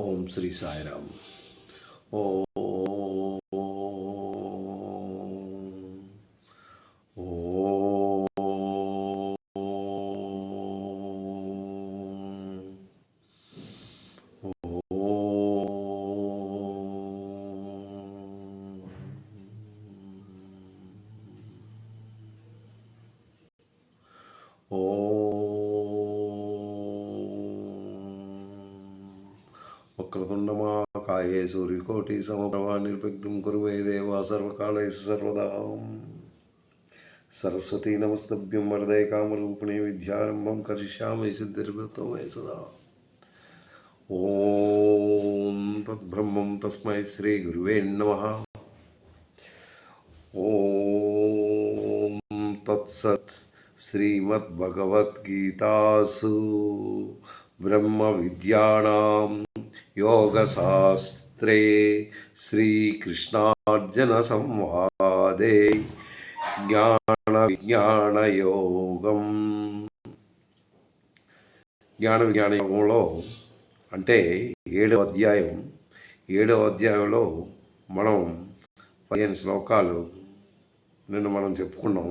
ఓం శ్రీ సాయిరామ్. ఓం వక్రతుండమహాకాయే సూర్యకోటి సమప్రభా నిర్విఘ్నం కురుమే దేవా సర్వకాలేషు సర్వదా. సరస్వతీ నమస్తభ్యం వరదే కామరూపిణే విద్యారంభం కరిష్యామి సిద్ధిర్భూతమే సదా. ఓం తద్బ్రహ్మం తస్మై శ్రీ గురువే నమః. ఓం తత్సత్. శ్రీమద్భగవద్గీతాసు బ్రహ్మ విద్యానాం యోగశాస్త్రే శ్రీకృష్ణార్జున సంవాదే జ్ఞాన విజ్ఞాన యోగంలో అంటే 7వ అధ్యాయంలో మనం 15 శ్లోకాలు నిన్న మనం చెప్పుకున్నాం.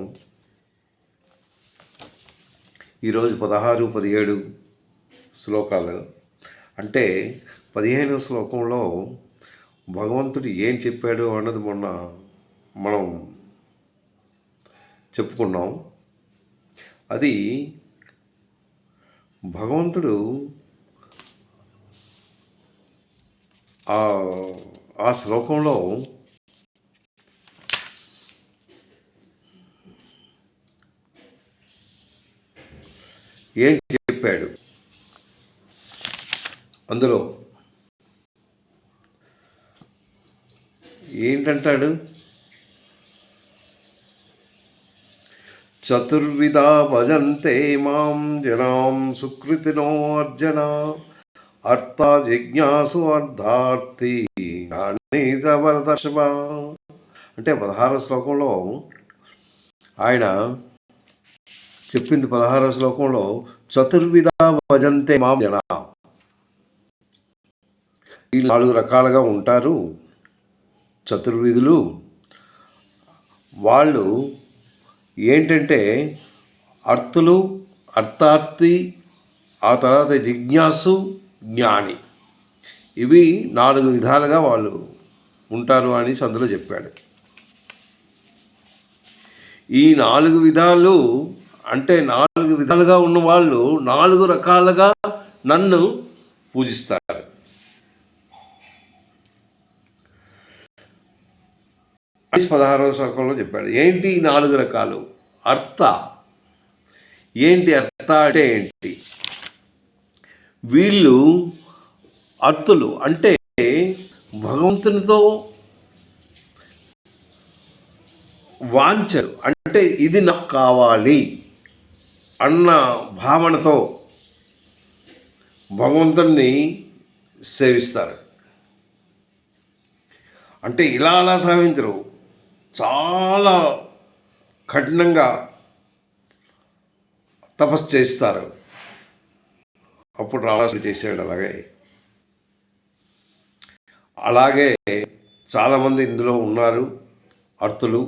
ఈరోజు 16, 17 శ్లోకాలు. అంటే 15వ శ్లోకంలో భగవంతుడు ఏం చెప్పాడు అన్నది మొన్న మనం చెప్పుకున్నాం. అది భగవంతుడు ఆ శ్లోకంలో ఏం చెప్పాడు, అందులో ఏంటంటాడు? చతుర్విధా భజంతే మాం జనాం సుకృతినో అర్జున అర్థ జిజ్ఞాసు అర్థార్థి జ్ఞానీతవరదర్శవ. అంటే 16వ శ్లోకంలో ఆయన చెప్పింది. 16వ శ్లోకంలో చతుర్విధా భజంతే మాం జన, ఈ 4 రకాలుగా ఉంటారు చతుర్విధులు. వాళ్ళు ఏంటంటే అర్థులు, అర్థార్థి, ఆ తర్వాత జిజ్ఞాసు, జ్ఞాని. ఇవి 4 విధాలుగా వాళ్ళు ఉంటారు అని అందులో చెప్పాడు. ఈ 4 విధాలు అంటే 4 విధాలుగా ఉన్న వాళ్ళు 4 రకాలుగా నన్ను పూజిస్తారు. అని 16వ శ్లోకంలో చెప్పాడు. ఏంటి 4 రకాలు? అర్థ ఏంటి? అర్థ అంటే ఏంటి? వీళ్ళు అర్థులు అంటే భగవంతునితో వాంఛలు, అంటే ఇది నాకు కావాలి అన్న భావనతో భగవంతుని సేవిస్తారు. అంటే ఇలా అలా సేవించరు, చాలా కఠినంగా తపస్సు చేస్తారు. అప్పుడు రావాల్సి చేసాడు. అలాగే చాలామంది ఇందులో ఉన్నారు అర్థులు.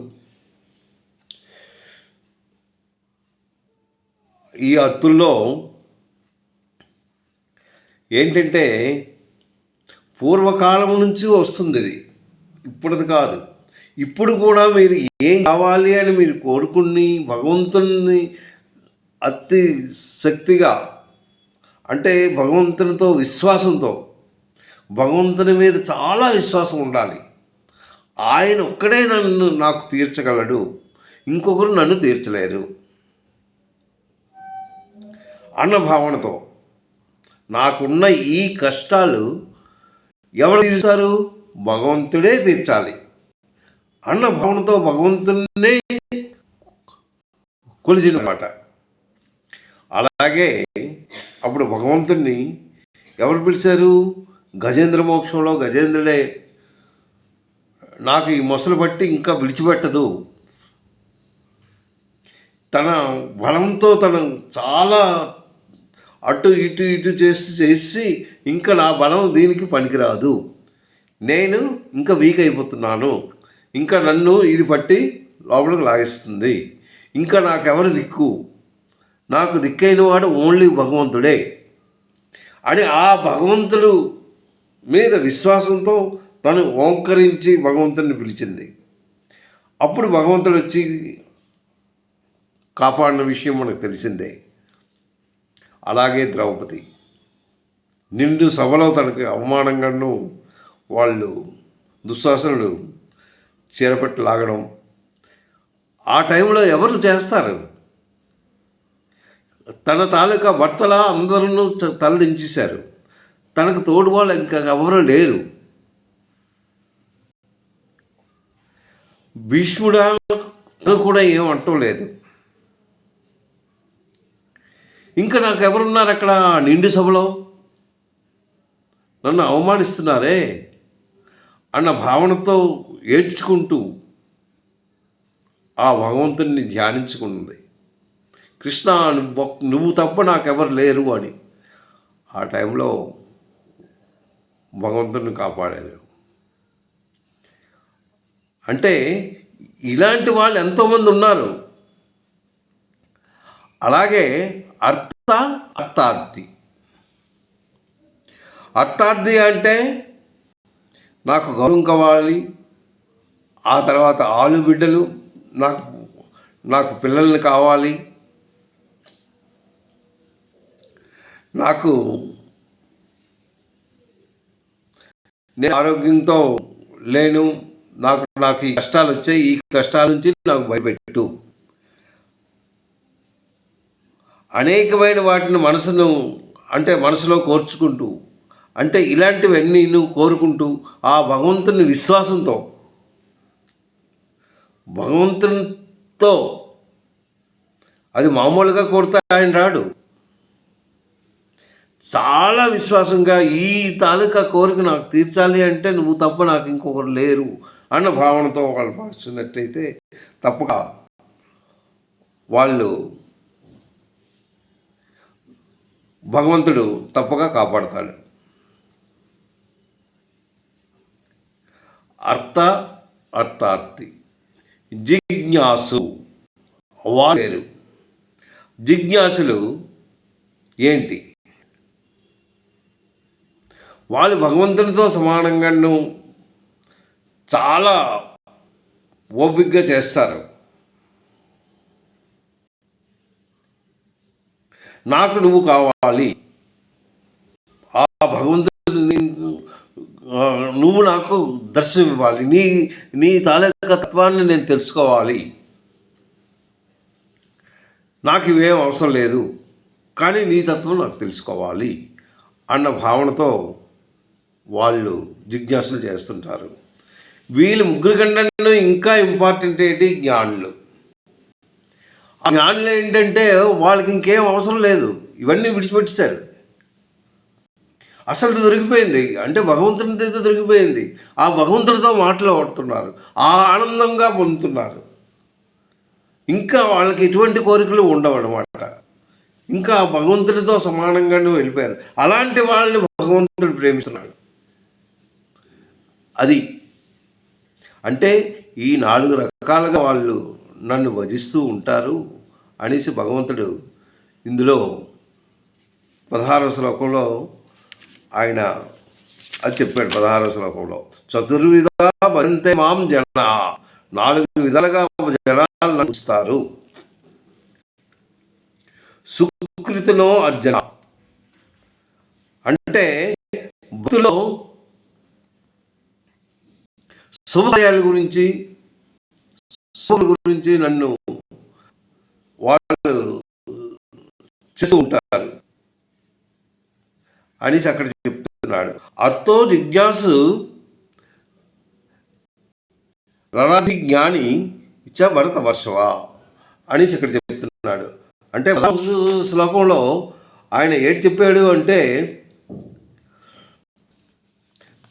ఈ అర్థుల్లో ఏంటంటే పూర్వకాలం నుంచి వస్తుంది, ఇది ఇప్పుడుది కాదు. ఇప్పుడు కూడా మీరు ఏం కావాలి అని మీరు కోరుకుని భగవంతుని అతి శక్తిగా, అంటే భగవంతునితో విశ్వాసంతో, భగవంతుని మీద చాలా విశ్వాసం ఉండాలి. ఆయన ఒక్కడే నాకు తీర్చగలడు, ఇంకొకరు నన్ను తీర్చలేరు అన్న భావనతో, నాకున్న ఈ కష్టాలు ఎవరు తీర్చారు? భగవంతుడే తీర్చాలి అన్న భావనతో భగవంతునే కొలిచినమాట. అలాగే అప్పుడు భగవంతుణ్ణి ఎవరు పిలిచారు? గజేంద్ర మోక్షంలో గజేంద్రుడే, నాకు ఈ మొసలు బట్టి ఇంకా విడిచిపెట్టదు, తన బలంతో తను చాలా అటు ఇటు ఇటు చేసి ఇంకా నా బలం దీనికి పనికిరాదు, నేను ఇంకా వీక్ అయిపోతున్నాను, ఇంకా నన్ను ఇది పట్టి లోపలికి లాగేస్తుంది, ఇంకా నాకెవరు దిక్కు, నాకు దిక్కైన వాడు ఓన్లీ భగవంతుడే అని ఆ భగవంతుడు మీద విశ్వాసంతో తను ఓంకరించి భగవంతుడిని పిలిచింది. అప్పుడు భగవంతుడు వచ్చి కాపాడిన విషయం మనకు తెలిసిందే. అలాగే ద్రౌపది నిండు సభలో తనకి అవమానంగాను వాళ్ళు దుశ్శాసనుడు చీరపెట్టి లాగడం, ఆ టైంలో ఎవరు చేస్తారు? తన తాలూకా భర్తలా అందరూ తలదించేశారు, తనకు తోడు వాళ్ళు ఇంకా ఎవరు లేరు. భీష్ముడా కూడా ఏం అంటం లేదు. ఇంకా నాకు ఎవరున్నారు అక్కడ నిండు సభలో, నన్ను అవమానిస్తున్నారే అన్న భావనతో ఏడ్చుకుంటూ ఆ భగవంతుని ధ్యానించుకుంది. కృష్ణ, నువ్వు తప్ప నాకెవరు లేరు అని. ఆ టైంలో భగవంతుని కాపాడారు. అంటే ఇలాంటి వాళ్ళు ఎంతోమంది ఉన్నారు. అలాగే అర్థార్థి అంటే నాకు గౌరవం కావాలి, ఆ తర్వాత ఆలు బిడ్డలు, నాకు పిల్లల్ని కావాలి, నేను ఆరోగ్యంతో లేను, నాకు ఈ కష్టాలు వచ్చాయి, ఈ కష్టాల నుంచి నాకు భయపెట్టు, అనేకమైన వాటిని మనసులో కోర్చుకుంటూ, అంటే ఇలాంటివన్నీ నువ్వు కోరుకుంటూ ఆ భగవంతుని విశ్వాసంతో, భగవంతునితో, అది మామూలుగా కోరితే ఆయన రాడు, చాలా విశ్వాసంగా ఈ తాలూకా కోరిక నాకు తీర్చాలి అంటే నువ్వు తప్ప నాకు ఇంకొకరు లేరు అన్న భావనతో వాళ్ళు భావిస్తున్నట్టయితే తప్పక వాళ్ళు భగవంతుడు తప్పగా కాపాడతాడు. అర్థార్థి జిజ్ఞాసు వారు. జిజ్ఞాసులు ఏంటి? వాళ్ళు భగవంతునితో సమానంగాను చాలా ఓపికగా చేస్తారు. నాకు నువ్వు కావాలి, ఆ భగవంతుని నువ్వు నాకు దర్శనం ఇవ్వాలి, నీ తాలూకా తత్వాన్ని నేను తెలుసుకోవాలి, నాకు ఇవేం అవసరం లేదు కానీ నీ తత్వం నాకు తెలుసుకోవాలి అన్న భావనతో వాళ్ళు జిజ్ఞాసలు చేస్తుంటారు. వీళ్ళు ముగ్గురు కన్నా ఇంకా ఇంపార్టెంట్ ఏంటి? జ్ఞానులు. ఆ జ్ఞానులు ఏంటంటే వాళ్ళకి ఇంకేం అవసరం లేదు, ఇవన్నీ విడిచిపెట్టేశారు. అసలు దొరికిపోయింది అంటే భగవంతునితో దొరికిపోయింది. ఆ భగవంతుడితో మాట్లాడుతున్నారు, ఆ ఆనందంగా పొందుతున్నారు. ఇంకా వాళ్ళకి ఎటువంటి కోరికలు ఉండవు అన్నమాట. ఇంకా భగవంతుడితో సమానంగానే వెళ్ళిపోయారు. అలాంటి వాళ్ళని భగవంతుడు ప్రేమిస్తున్నాడు. అది అంటే ఈ 4 రకాలుగా వాళ్ళు నన్ను భజిస్తూ ఉంటారు అనేసి భగవంతుడు ఇందులో 16వ శ్లోకంలో ఆయన అది చెప్పాడు. 16వ శ్లోకంలో చతుర్విధ భజంతే మాం జన, 4 విధాలుగా జనాలు నడుస్తారు. సుకృతిలో అర్జున అంటే భక్తులో శుభకార్యాల గురించి నన్ను వాళ్ళు చేస్తూ ఉంటారు అనేసి అక్కడ చెప్తున్నాడు. అర్థో జిజ్ఞాసు రరాధి జ్ఞాని ఇచ్చ భరత వర్షవ అనేసి ఇక్కడ చెప్తున్నాడు. అంటే శ్లోకంలో ఆయన ఏంటి చెప్పాడు అంటే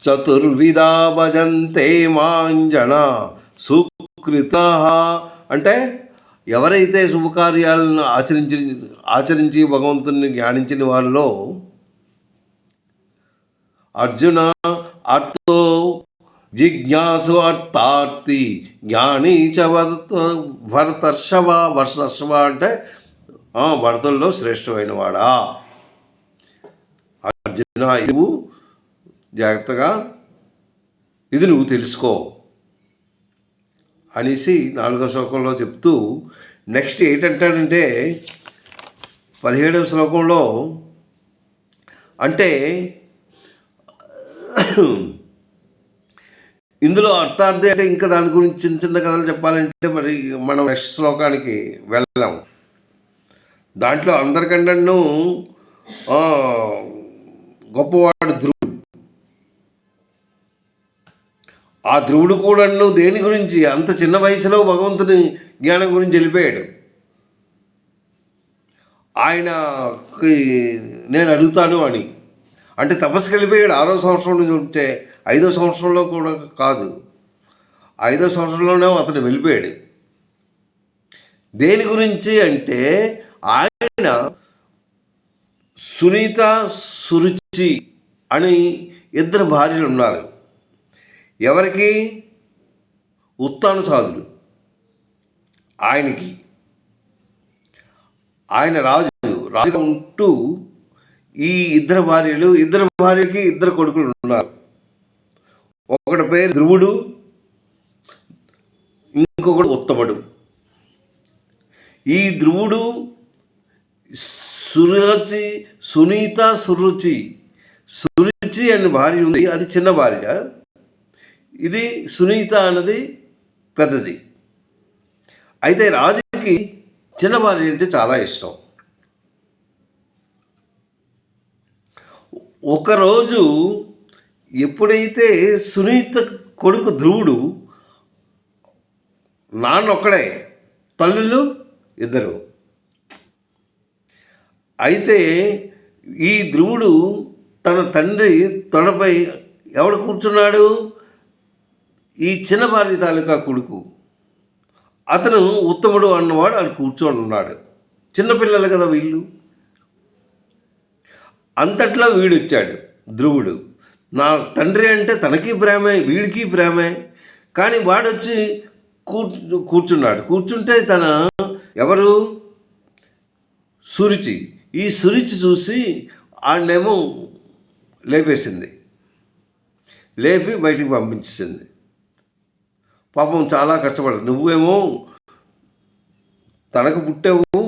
చతుర్విధా భజంతే మాంజన సుకృత అంటే ఎవరైతే శుభకార్యాలను ఆచరించి భగవంతుని ధ్యానించిన వాళ్ళలో అర్జున అర్థో జిజ్ఞాసు అర్థార్థి జ్ఞాని చ భరతర్షభ అంటే భరతుల్లో శ్రేష్టమైన వాడా అర్జున, ఇది జాగ్రత్తగా ఇది నువ్వు తెలుసుకో అనేసి 4వ శ్లోకంలో చెప్తూ నెక్స్ట్ ఏంటంటాడంటే 17వ శ్లోకంలో, అంటే ఇందులో అర్థార్థి అంటే ఇంకా దాని గురించి చిన్న చిన్న కథలు చెప్పాలంటే మరి మనం నెక్స్ట్ శ్లోకానికి వెళ్ళాం. దాంట్లో అందరికంటేను గొప్పవాడు ధ్రువుడు. ఆ ధ్రువుడు కూడా దేని గురించి అంత చిన్న వయసులో భగవంతుని జ్ఞానం గురించి వెళ్ళిపోయాడు. ఆయనకి నేను అడుగుతాను అని అంటే తపస్సుకి వెళ్ళిపోయాడు. 6వ సంవత్సరం నుంచి ఉంటే 5వ సంవత్సరంలో కూడా కాదు, 5వ సంవత్సరంలోనే అతను వెళ్ళిపోయాడు. దేని గురించి అంటే ఆయన సునీత సురుచి అని 2 భార్యలు ఉన్నారు. ఎవరికి? ఉత్తానసాదులు. ఆయనకి ఆయన రాజుగా ఉంటూ ఈ 2 భార్యలు, 2 భార్యకి 2 కొడుకులు ఉన్నారు. ఒకటి పేరు ధ్రువుడు, ఇంకొకడు ఉత్తముడు. ఈ ధ్రువుడు సునీత సురుచి అనే భార్య ఉంది, అది చిన్న భార్య. ఇది సునీత అన్నది పెద్దది. అయితే రాజుకి చిన్న భార్య అంటే చాలా ఇష్టం. ఒకరోజు ఎప్పుడైతే సునీత కొడుకు ధ్రువుడు, నాన్న ఒక్కడే, తల్లులు 2. అయితే ఈ ధ్రువుడు తన తండ్రి తొడపై ఎవడు కూర్చున్నాడు? ఈ చిన్న భార్య తాలూకా కొడుకు. అతను ఉత్తముడు అన్నవాడు అది కూర్చొని ఉన్నాడు. చిన్నపిల్లలు కదా వీళ్ళు. అంతట్లో వీడొచ్చాడు ధ్రువుడు. నా తండ్రి అంటే తనకి ప్రేమే, వీడికి ప్రేమే. కానీ వాడొచ్చి కూర్చున్నాడు. కూర్చుంటే తన ఎవరు? సురుచి. ఈ సురుచి చూసి ఆడనేమో లేపేసింది, లేపి బయటికి పంపించేసింది. పాపం చాలా కష్టపడ్డాడు. నువ్వేమో తనకు పుట్టావు,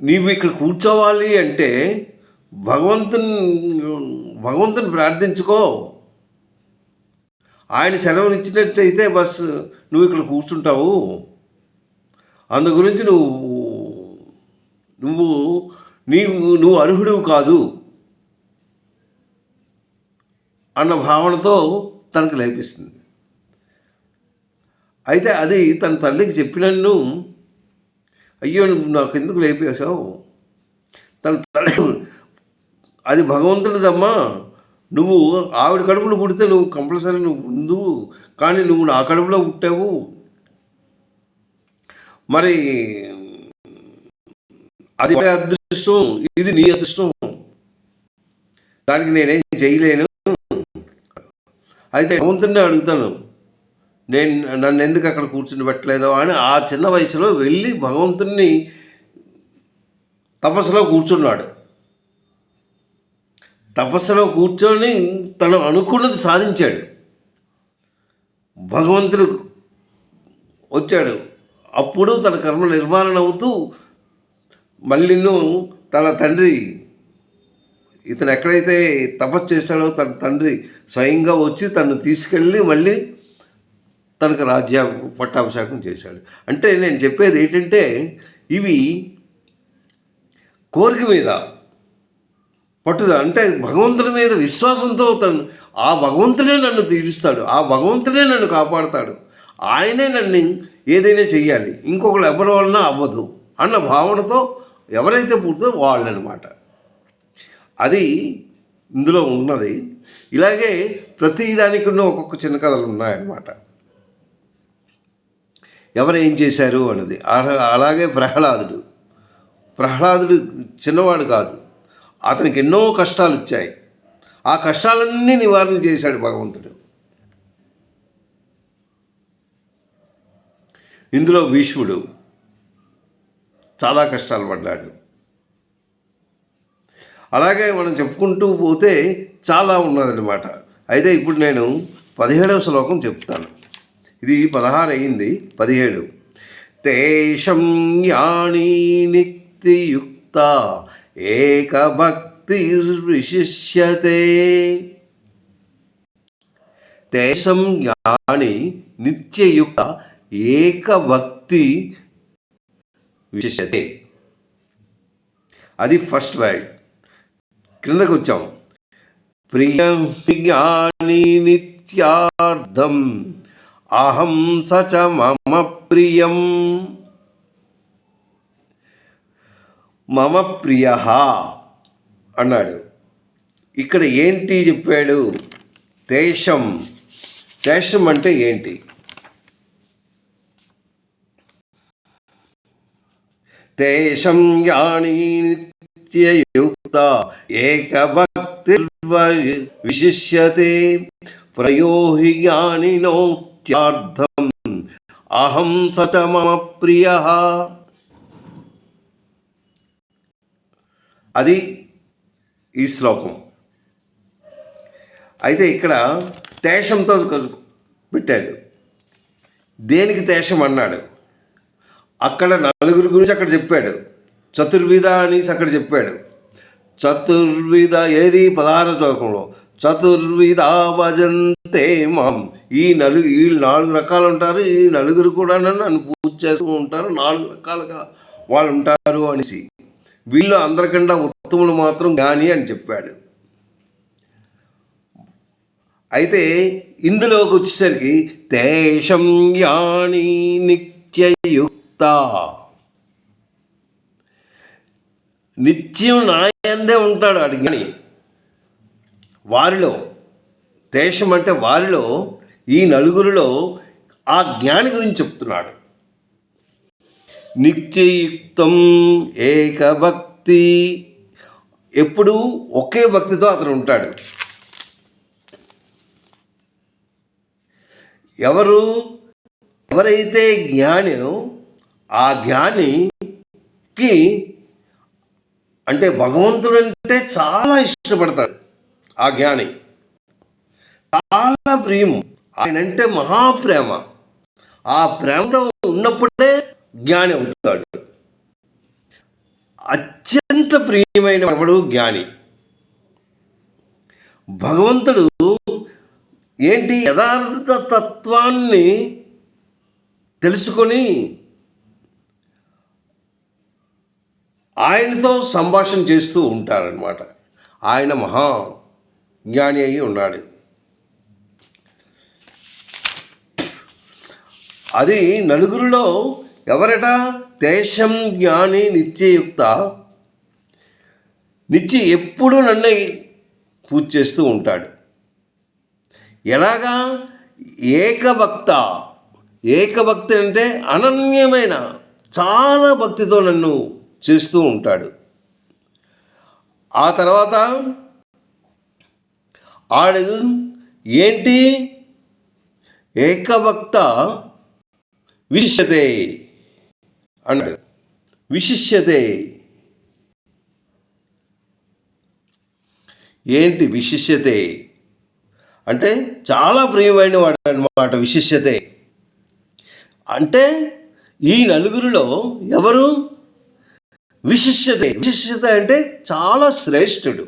నీవు ఇక్కడ కూర్చోవాలి అంటే భగవంతుని ప్రార్థించుకో. ఆయన సెలవునిచ్చినట్టయితే బస్ నువ్వు ఇక్కడ కూర్చుంటావు. అందు గురించి నువ్వు అర్హుడివి కాదు అన్న భావనతో తనకు లేపిస్తుంది. అయితే అది తన తల్లికి చెప్పినన్ను, అయ్యో నువ్వు నాకు ఎందుకు లేపేశావు? తన తల్లి, అది భగవంతుడిదమ్మా, నువ్వు ఆవిడ కడుపులో పుడితే నువ్వు కంపల్సరీ నువ్వు ముందు, కానీ నువ్వు నా కడుపులో పుట్టావు, మరి అది అదృష్టం, ఇది నీ అదృష్టం, దానికి నేనేం చేయలేను. అయితే భగవంతుడిని అడుగుతాను, నన్ను ఎందుకు అక్కడ కూర్చుని పెట్టలేదో అని ఆ చిన్న వయసులో వెళ్ళి భగవంతుడిని తపస్సులో కూర్చున్నాడు. తపస్సులో కూర్చొని తను అనుకున్నది సాధించాడు. భగవంతుడు వచ్చాడు. అప్పుడు తన కర్మ నిర్మాణం అవుతూ మళ్ళీ తన తండ్రి, ఇతను ఎక్కడైతే తపస్సు చేశాడో తన తండ్రి స్వయంగా వచ్చి తను తీసుకెళ్ళి మళ్ళీ తనకు పట్టాభిషేకం చేశాడు. అంటే నేను చెప్పేది ఏంటంటే, ఇవి కోరిక మీద పట్టుదల, అంటే భగవంతుడి మీద విశ్వాసంతో ఆ భగవంతుడే నన్ను తీరుస్తాడు, ఆ భగవంతుడే నన్ను కాపాడుతాడు, ఆయనే నన్ను ఏదైనా చెయ్యాలి, ఇంకొకరు ఎవరి వలన అవ్వదు అన్న భావనతో ఎవరైతే పుడతారో వాళ్ళనమాట. అది ఇందులో ఉన్నది. ఇలాగే ప్రతి దానికి ఒక్కొక్క చిన్న కథలు ఉన్నాయన్నమాట. ఎవరు ఏం చేశారు అన్నది. అలాగే ప్రహ్లాదుడు చిన్నవాడు కాదు, అతనికి ఎన్నో కష్టాలు వచ్చాయి. ఆ కష్టాలన్నీ నివారణ చేశాడు భగవంతుడు. ఇందులో భీష్ముడు చాలా కష్టాలు పడ్డాడు. అలాగే మనం చెప్పుకుంటూ పోతే చాలా ఉన్నదన్నమాట. అయితే ఇప్పుడు నేను 17వ శ్లోకం చెప్తాను. ఇది 16 అయింది, 17. తేషం జ్ఞానీ నిత్యయుక్త ఏకభక్తిర్విశిష్యతే. తేషం జ్ఞాని నిత్యయుక్త ఏకభక్తి విశిష్యతే. అది ఫస్ట్ వర్డ్. క్రిందకు వచ్చాం. ప్రియం జ్ఞాని నిత్యార్థం అహం సచ మమ ప్రియం. మమ ప్రియ అన్నాడు. ఇక్కడ ఏంటి చెప్పాడు? తేషం. తేషం అంటే ఏంటి? తేషం జ్ఞానీ నిత్యయుక్త ఏకభక్తిర్విశిష్యతే ప్రయోహి జ్ఞానినోత్యార్థం అహం సచ మమ ప్రియః. అది ఈ శ్లోకం. అయితే ఇక్కడ తేషంతో పెట్టాడు. దేనికి తేషం అన్నాడు? అక్కడ నలుగురు గురించి అక్కడ చెప్పాడు. చతుర్విధ అనేసి అక్కడ చెప్పాడు. చతుర్విధ ఏది 16వ శ్లోకంలో? చతుర్విధ భజంతే మాం. ఈ 4 రకాలు ఉంటారు. ఈ నలుగురు కూడా నన్ను పూజ చేస్తూ ఉంటారు. 4 రకాలుగా వాళ్ళు ఉంటారు అనేసి. వీళ్ళు అందరికన్నా ఉత్తములు మాత్రం జ్ఞాని అని చెప్పాడు. అయితే ఇందులోకి వచ్చేసరికి తేషం జ్ఞాని నిత్యయుక్త, నిత్యం నాయందే ఉంటాడు అడి జ్ఞాని. వారిలో తేషం అంటే వారిలో, ఈ నలుగురిలో ఆ జ్ఞాని గురించి చెప్తున్నాడు. నిత్యయుక్తం ఏకభక్తి, ఎప్పుడు ఒకే భక్తితో అతను ఉంటాడు. ఎవరైతే జ్ఞానో ఆ జ్ఞానికి అంటే భగవంతుడు అంటే చాలా ఇష్టపడతాడు. ఆ జ్ఞాని చాలా ప్రియం, ఆయన అంటే మహాప్రేమ. ఆ ప్రేమతో ఉన్నప్పుడే జ్ఞాని అవుతాడు. అత్యంత ప్రియమైన వాడు జ్ఞాని. భగవంతుడు ఏంటి? యథార్థ తత్వాన్ని తెలుసుకొని ఆయనతో సంభాషణ చేస్తూ ఉంటారనమాట. ఆయన మహా జ్ఞాని అయి ఉన్నాడు. అది నలుగురిలో ఎవరట? తేషం జ్ఞాని నిత్యయుక్త, ఎప్పుడు నన్ను పూజ చేస్తూ ఉంటాడు. ఎలాగా? ఏకభక్తి అంటే అనన్యమైన చాలా భక్తితో నన్ను చేస్తూ ఉంటాడు. ఆ తర్వాత ఆడు ఏంటి? ఏకభక్త విశిష్యతే అన్నాడు. విశిష్యతే ఏంటి? విశిష్యతే అంటే చాలా ప్రియమైన వాడు అన్నమాట. విశిష్యతే అంటే ఈ నలుగురిలో ఎవరు? విశిష్యత అంటే చాలా శ్రేష్ఠుడు.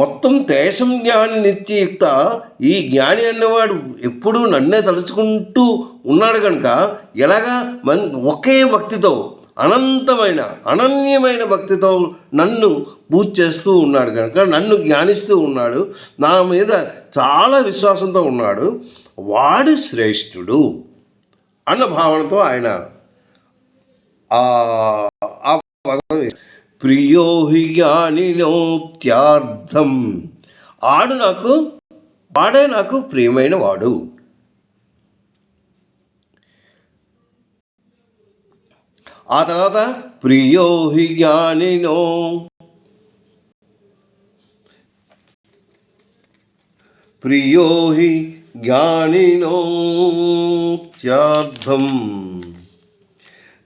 మొత్తం తేషం జ్ఞాని నిత్యయుక్త, ఈ జ్ఞాని అన్నవాడు ఎప్పుడూ నన్నే తలుచుకుంటూ ఉన్నాడు కనుక ఎలాగా ఒకే భక్తితో అనన్యమైన భక్తితో నన్ను పూజ చేస్తూ ఉన్నాడు కనుక, నన్ను జ్ఞానిస్తూ ఉన్నాడు, నా మీద చాలా విశ్వాసంతో ఉన్నాడు, వాడు శ్రేష్ఠుడు అన్న భావనతో ఆయన ఆ పదం ప్రియో హి జ్ఞానినోత్యార్థం, వాడే నాకు ప్రియమైన వాడు. ఆ తర్వాత ప్రియో హి జ్ఞానినో, ప్రియో హి జ్ఞానినోత్యార్థం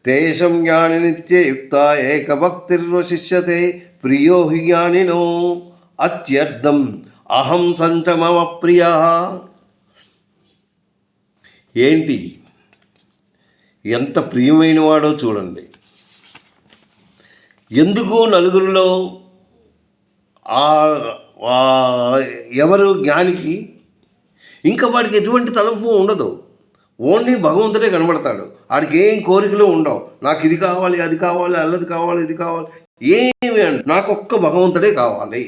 తేషం జ్ఞాని నిత్యయుక్త ఏకభక్తిర్వశిష్యతే ప్రియో హి జ్ఞానినో అత్యర్థం అహం సంచ మమ ప్రియ. ఏంటి ఎంత ప్రియమైన వాడో చూడండి. ఎందుకు నలుగురిలో ఎవరు జ్ఞానికి ఇంకా వాడికి ఎటువంటి తలంపు ఉండదు. ఓన్లీ భగవంతుడే కనబడతాడు. వాడికి ఏం కోరికలు ఉండవు. నాకు ఇది కావాలి, అది కావాలి, అల్లది కావాలి, ఇది కావాలి, ఏమి నాకు ఒక్క భగవంతుడే కావాలి.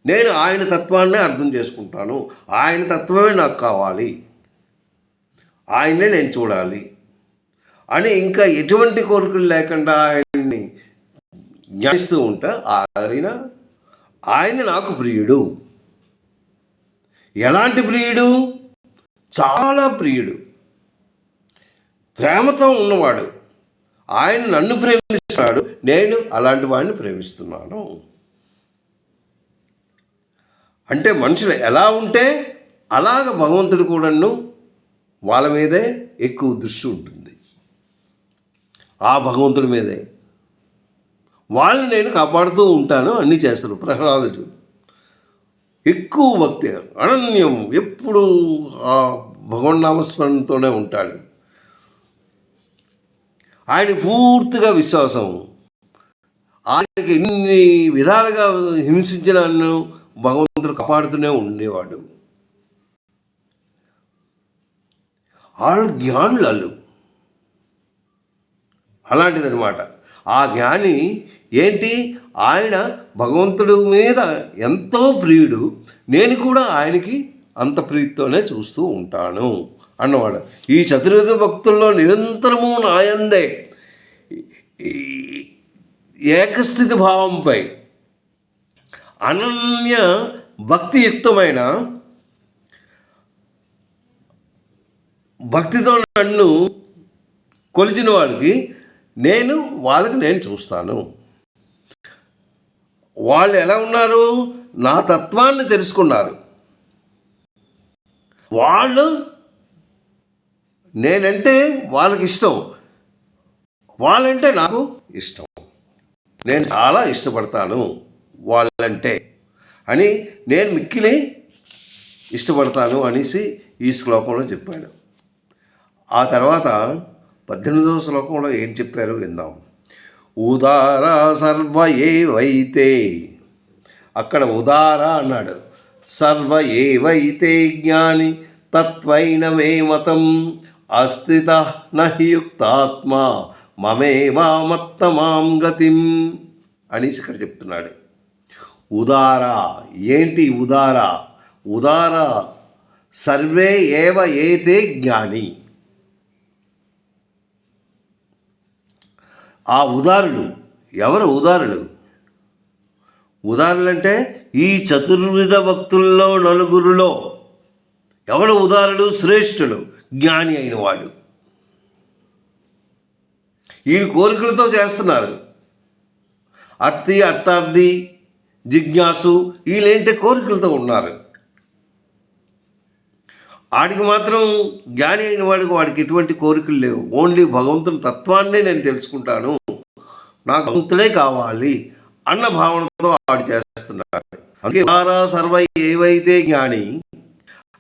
నేను ఆయన తత్వాన్నే అర్థం చేసుకుంటాను. ఆయన తత్వమే నాకు కావాలి, ఆయన్నే నేను చూడాలి అని ఇంకా ఎటువంటి కోరికలు లేకుండా ఆయన్ని జ్ఞానిస్తూ ఉంటా. ఆయన నాకు ప్రియుడు. ఎలాంటి ప్రియుడు? చాలా ప్రియుడు, ప్రేమతో ఉన్నవాడు. ఆయన నన్ను ప్రేమిస్తున్నాడు, నేను అలాంటి వాడిని ప్రేమిస్తున్నాను. అంటే మనుషులు ఎలా ఉంటే అలాగ భగవంతుడు కూడాను వాళ్ళ మీదే ఎక్కువ దృష్టి ఉంటుంది. ఆ భగవంతుడి మీదే వాళ్ళని నేను కాపాడుతూ ఉంటాను, అన్నీ చేస్తాను. ప్రహ్లాదుడు ఎక్కువ భక్తి, అనన్యం, ఎప్పుడు ఆ భగవన్నామస్మరణతోనే ఉంటాడు. ఆయన పూర్తిగా విశ్వాసం. ఆయనకి ఎన్ని విధాలుగా హింసించిన నన్ను భగవంతుడు కాపాడుతూనే ఉండేవాడు. వాళ్ళు జ్ఞానులు అలాంటిదనమాట. ఆ జ్ఞాని ఏంటి, ఆయన భగవంతుడి మీద ఎంతో ప్రియుడు, నేను కూడా ఆయనకి అంత ప్రీతితోనే చూస్తూ ఉంటాను అన్నవాడు. ఈ చతుర్విధ భక్తుల్లో నిరంతరము నాయందే ఏకస్థితి భావంపై అనన్య భక్తియుక్తమైన భక్తితో నన్ను కొలిచిన వాడికి వాళ్ళకి నేను చూస్తాను. వాళ్ళు ఎలా ఉన్నారు? నా తత్వాన్ని తెలుసుకున్నారు. వాళ్ళు నేనంటే వాళ్ళకి ఇష్టం, వాళ్ళంటే నాకు ఇష్టం. నేను చాలా ఇష్టపడతాను వాళ్ళంటే అని, నేను మిక్కిలి ఇష్టపడతాను అనేసి ఈ శ్లోకంలో చెప్పాడు. ఆ తర్వాత 18వ శ్లోకంలో ఏం చెప్పారో విందాం. ఉదారా సర్వ ఏవైతే, అక్కడ ఉదార అన్నాడు. సర్వ ఏవైతే జ్ఞాని తత్వైన మే మతం అస్థిత నహి యుక్తాత్మ మమేవామత్తమాం గతిం అనేసి ఇక్కడ చెప్తున్నాడు. ఉదార ఏంటి? ఉదార సర్వే ఏవ ఏతే జ్ఞాని. ఆ ఉదారులు ఎవరు? ఉదారులంటే ఈ చతుర్విధ భక్తుల్లో నలుగురిలో ఎవరు ఉదారుడు? శ్రేష్ఠుడు, జ్ఞాని అయిన వాడు. ఈయన కోరికలతో చేస్తున్నారు. అర్థార్థి, జిజ్ఞాసు వీళ్ళేంటే కోరికలతో ఉన్నారు. వాడికి మాత్రం జ్ఞాని అయిన వాడికి ఎటువంటి కోరికలు లేవు. ఓన్లీ భగవంతుని తత్వాన్నే నేను తెలుసుకుంటాను, నాకు భగవంతుడే కావాలి అన్న భావనతో వాడు చేస్తున్నాడు. అందుకే ఉదార సర్వ ఏవైతే జ్ఞాని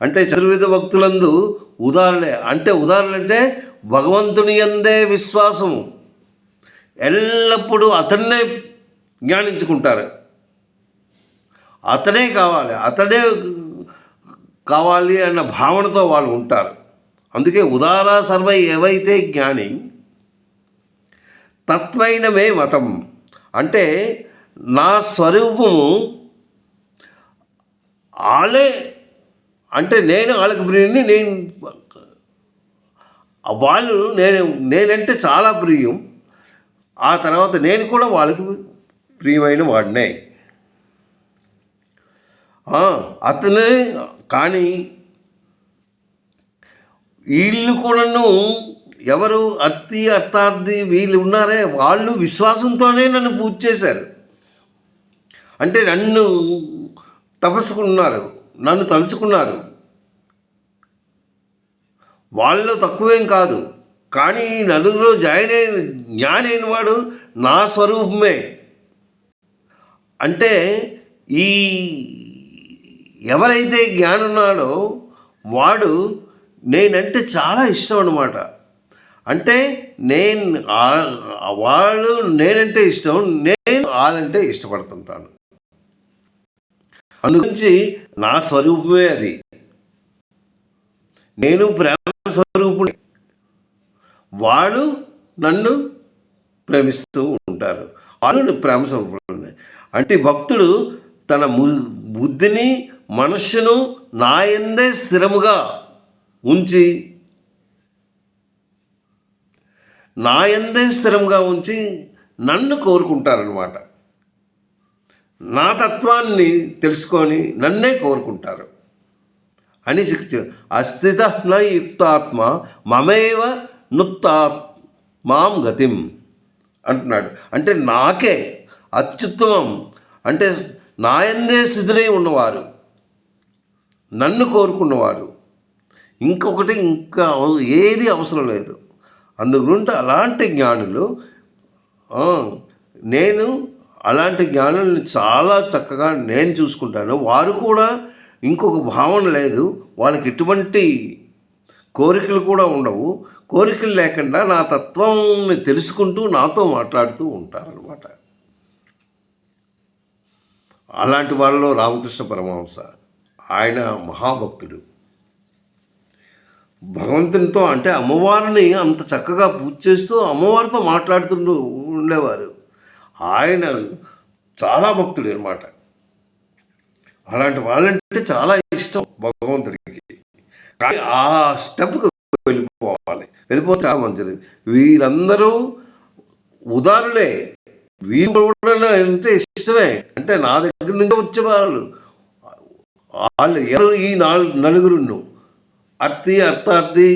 అంటే చతుర్విధ భక్తులందు ఉదారులే. అంటే ఉదారులంటే భగవంతుని యందే విశ్వాసము, ఎల్లప్పుడూ అతన్నే జ్ఞానించుకుంటారు. అతడే కావాలి అన్న భావనతో వాళ్ళు ఉంటారు. అందుకే ఉదార సర్వ ఏవైతే జ్ఞాని తత్వైన మే మతం అంటే నా స్వరూపము వాళ్ళే, అంటే నేను వాళ్ళకి ప్రియుని, నేనంటే చాలా ప్రియం. ఆ తర్వాత నేను కూడా వాళ్ళకి ప్రియమైన వాడినే. అతనే కానీ వీళ్ళు కూడాను ఎవరు అర్థి అర్థార్థి వీళ్ళు ఉన్నారే వాళ్ళు విశ్వాసంతోనే నన్ను పూజ చేశారు. అంటే నన్ను తపస్సుకున్నారు, నన్ను తలుచుకున్నారు. వాళ్ళు తక్కువేం కాదు. కానీ ఈ నలుగురిలో జ్ఞాని అయిన వాడు నా స్వరూపమే. అంటే ఈ ఎవరైతే జ్ఞాని ఉన్నాడో వాడు నేనంటే చాలా ఇష్టం అన్నమాట. అంటే వాళ్ళు నేనంటే ఇష్టం, నేను వాళ్ళంటే ఇష్టపడుతుంటాను. అందుగురించి నా స్వరూపమే అది. నేను ప్రేమ స్వరూపుని, వాడు నన్ను ప్రేమిస్తూ ఉంటారు, వాళ్ళు ప్రేమ స్వరూపుని. అంటే భక్తుడు తన బుద్ధిని మనస్సును నా యందే స్థిరముగా ఉంచి నన్ను కోరుకుంటారనమాట. నా తత్వాన్ని తెలుసుకొని నన్నే కోరుకుంటారు అని అస్థిత న యుక్తాత్మ మమేవ మాం గతిం అంటున్నాడు. అంటే నాకే అత్యుత్తమం, అంటే నాయందే స్థితులై ఉన్నవారు, నన్ను కోరుకున్నవారు, ఇంకొకటి ఇంకా ఏది అవసరం లేదు. అందుగురించి అలాంటి జ్ఞానులు, నేను అలాంటి జ్ఞానులను చాలా చక్కగా నేను చూసుకుంటాను. వారు కూడా ఇంకొక భావన లేదు, వాళ్ళకి ఎటువంటి కోరికలు కూడా ఉండవు. కోరికలు లేకుండా నా తత్వాన్ని తెలుసుకుంటూ నాతో మాట్లాడుతూ ఉంటారనమాట. అలాంటి వాళ్ళలో రామకృష్ణ పరమహంస, ఆయన మహాభక్తుడు. భగవంతునితో అంటే అమ్మవారిని అంత చక్కగా పూజ చేస్తూ అమ్మవారితో మాట్లాడుతూ ఉండేవారు. ఆయన చాలా భక్తుడు అనమాట. అలాంటి వాళ్ళంటే చాలా ఇష్టం భగవంతుడికి. కానీ ఆ స్టెప్కి వెళ్ళిపోతే చాలా మంచిది. వీరందరూ ఉదారులే, వీరు కూడా అంటే ఇష్టమే. అంటే నా దగ్గర నుంచి వచ్చేవాళ్ళు వాళ్ళు ఎవరు? ఈ నలుగురును, అర్థి అర్థార్థి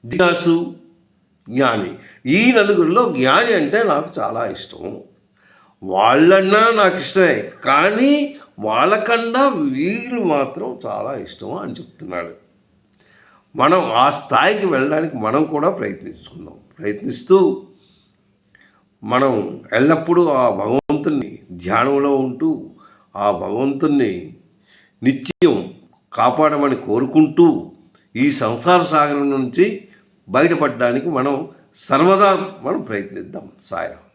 జిజ్ఞాసు జ్ఞాని. ఈ నలుగురిలో జ్ఞాని అంటే నాకు చాలా ఇష్టం. వాళ్ళన్నా నాకు ఇష్టమే, కానీ వాళ్ళకన్నా వీళ్ళు మాత్రం చాలా ఇష్టం అని చెప్తున్నాడు. మనం ఆ స్థాయికి వెళ్ళడానికి మనం కూడా ప్రయత్నిస్తూ మనం ఎల్లప్పుడూ ఆ భగవంతుని ధ్యానంలో ఉంటూ ఆ భగవంతుని నిత్యం కాపాడమని కోరుకుంటూ ఈ సంసార సాగరం నుంచి బయటపడడానికి మనం సర్వదా ప్రయత్నిద్దాం. సాయిరాం.